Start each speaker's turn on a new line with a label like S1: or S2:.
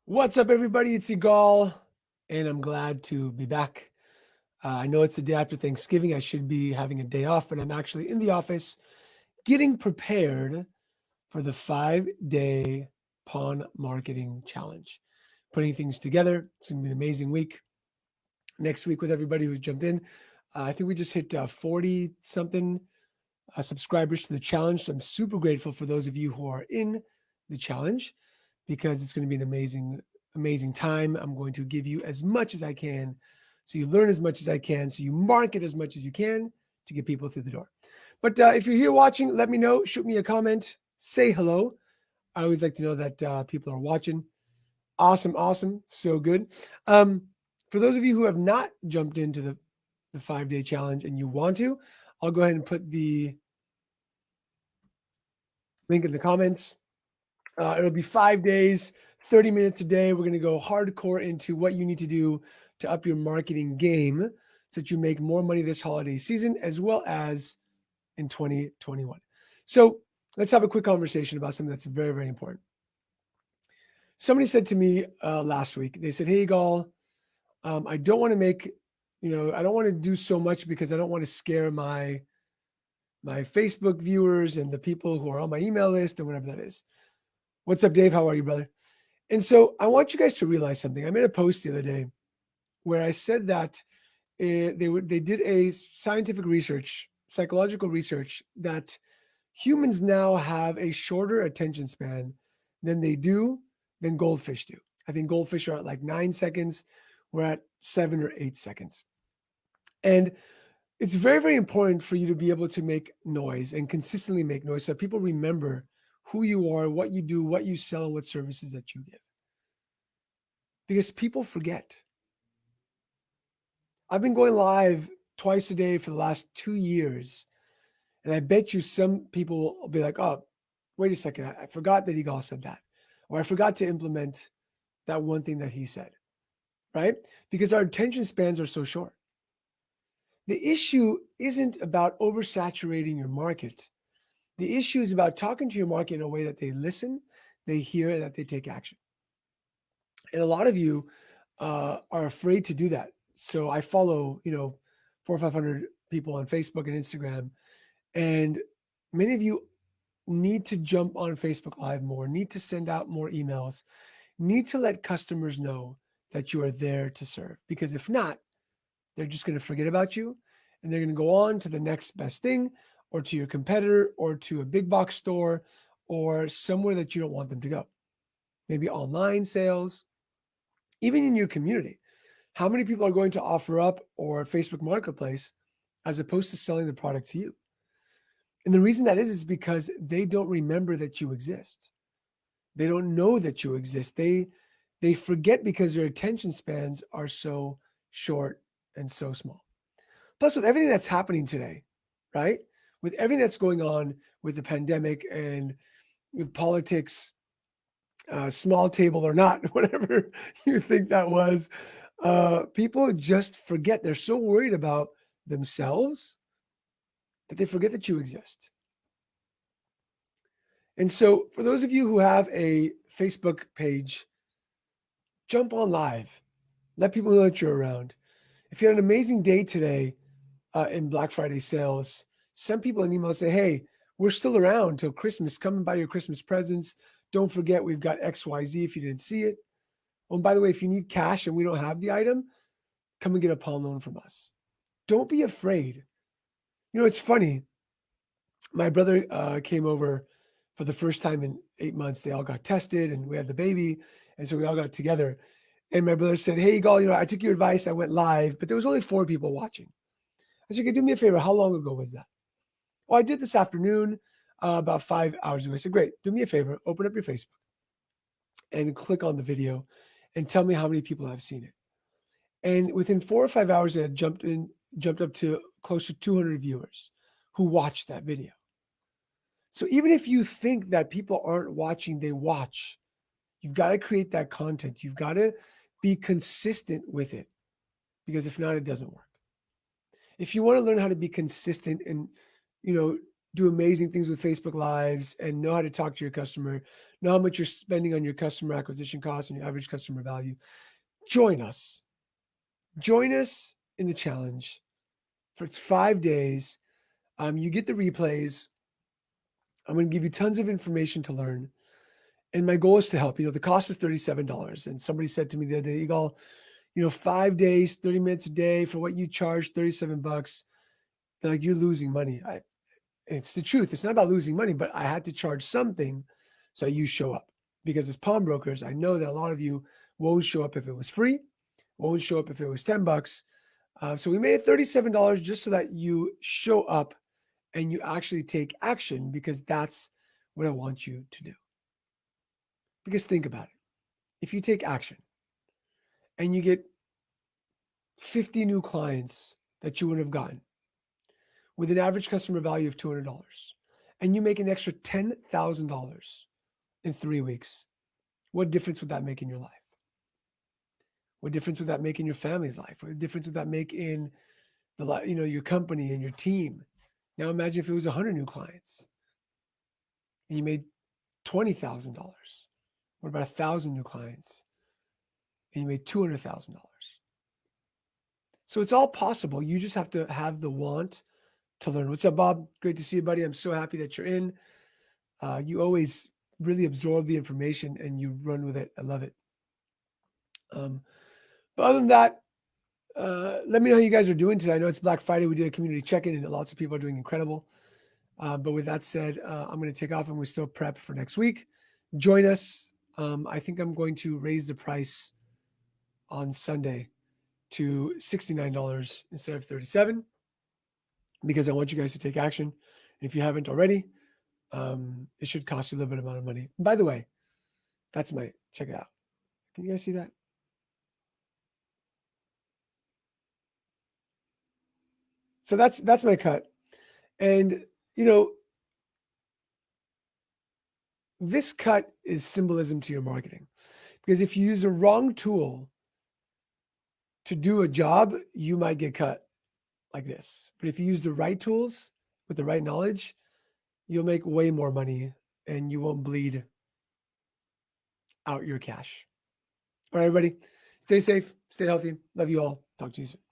S1: What's up, everybody? It's Yigal, and I'm glad to be back. I know it's the day after Thanksgiving. I should be having a day off, but I'm actually in the office getting prepared for the 5-day pawn marketing challenge, putting things together. It's going to be an amazing week. Next week, with everybody who's jumped in, I think we just hit 40 something subscribers to the challenge. So I'm super grateful for those of you who are in the challenge because it's going to be an amazing time. I'm going to give you as much as I can so you learn as much as I can, so you market as much as you can to get people through the door. But if you're here watching, let me know, shoot me a comment, say hello. I always like to know that people are watching. Awesome. So good. For those of you who have not jumped into the 5-day challenge and you want to, I'll go ahead and put the link in the comments. It'll be 5 days, 30 minutes a day. We're going to go hardcore into what you need to do to up your marketing game so that you make more money this holiday season as well as in 2021. So let's have a quick conversation about something that's very, very important. Somebody said to me last week, they said, "Hey, Gal, I don't want to make, I don't want to do so much because I don't want to scare my Facebook viewers and the people who are on my email list and whatever that is." What's up, Dave? How are you, brother? And so I want you guys to realize something. I made a post the other day where I said that they did a scientific research, psychological research, that humans now have a shorter attention span than goldfish do. I think goldfish are at like 9 seconds. We're at 7 or 8 seconds. And it's very, very important for you to be able to make noise and consistently make noise so people remember who you are, what you do, what you sell, and what services that you give. Because people forget. I've been going live twice a day for the last 2 years. And I bet you some people will be like, oh, wait a second. I forgot that Yigal said that. Or I forgot to implement that one thing that he said, right? Because our attention spans are so short. The issue isn't about oversaturating your market. The issue is about talking to your market in a way that they listen, they hear, and that they take action. And a lot of you are afraid to do that. So I follow, 400 or 500 people on Facebook and Instagram, and many of you need to jump on Facebook Live more, need to send out more emails, need to let customers know that you are there to serve. Because if not, they're just going to forget about you and they're going to go on to the next best thing or to your competitor or to a big box store or somewhere that you don't want them to go. Maybe online sales, even in your community. How many people are going to OfferUp or Facebook Marketplace as opposed to selling the product to you? And the reason that is because they don't remember that you exist. They don't know that you exist. They forget because their attention spans are so short and so small. Plus, with everything that's happening today, right? With everything that's going on with the pandemic and with politics, small table or not, whatever you think that was, people just forget. They're so worried about themselves that they forget that you exist. And so, for those of you who have a Facebook page, jump on live. Let people know that you're around. If you had an amazing day today in Black Friday sales, send people an email and say, hey, we're still around till Christmas. Come and buy your Christmas presents. Don't forget, we've got XYZ if you didn't see it. Oh, and by the way, if you need cash and we don't have the item, come and get a pawn loan from us. Don't be afraid. It's funny. My brother came over for the first time in 8 months. They all got tested and we had the baby. And so we all got together. And my brother said, hey, Yigal, I took your advice. I went live, but there was only 4 people watching. I said, do me a favor. How long ago was that? Oh, I did this afternoon, about 5 hours ago. I said, great. Do me a favor. Open up your Facebook and click on the video and tell me how many people have seen it. And within 4 or 5 hours, it had jumped up to close to 200 viewers who watched that video. So even if you think that people aren't watching, they watch. You've got to create that content. You've got to be consistent with it, because if not, it doesn't work. If you want to learn how to be consistent and, do amazing things with Facebook Lives and know how to talk to your customer, know how much you're spending on your customer acquisition costs and your average customer value, join us. Join us in the challenge. For it's 5 days. You get the replays. I'm going to give you tons of information to learn. And my goal is to help. The cost is $37. And somebody said to me the other day, Yigal, 5 days, 30 minutes a day for what you charge, $37. They're like, you're losing money. It's the truth. It's not about losing money, but I had to charge something so you show up. Because as pawnbrokers, I know that a lot of you won't show up if it was free, won't show up if it was $10. So we made it $37 just so that you show up and you actually take action, because that's what I want you to do. Because think about it. If you take action and you get 50 new clients that you would have gotten with an average customer value of $200, and you make an extra $10,000 in 3 weeks, what difference would that make in your life? What difference would that make in your family's life? What difference would that make in your company and your team? Now imagine if it was 100 new clients and you made $20,000. What about 1,000 new clients and you made $200,000? So it's all possible. You just have to have the want to learn. What's up, Bob? Great to see you, buddy. I'm so happy that you're in. You always really absorb the information and you run with it. I love it. But other than that, let me know how you guys are doing today. I know it's Black Friday. We did a community check-in and lots of people are doing incredible. But with that said, I'm going to take off and we're still prep for next week. Join us. I think I'm going to raise the price on Sunday to $69 instead of $37, because I want you guys to take action. And if you haven't already, it should cost you a little bit amount of money. And by the way, check it out. Can you guys see that? So that's my cut. And, this cut is symbolism to your marketing, because if you use the wrong tool to do a job, you might get cut like this. But if you use the right tools with the right knowledge, you'll make way more money and you won't bleed out your cash. All right, everybody, stay safe, stay healthy. Love you all. Talk to you soon.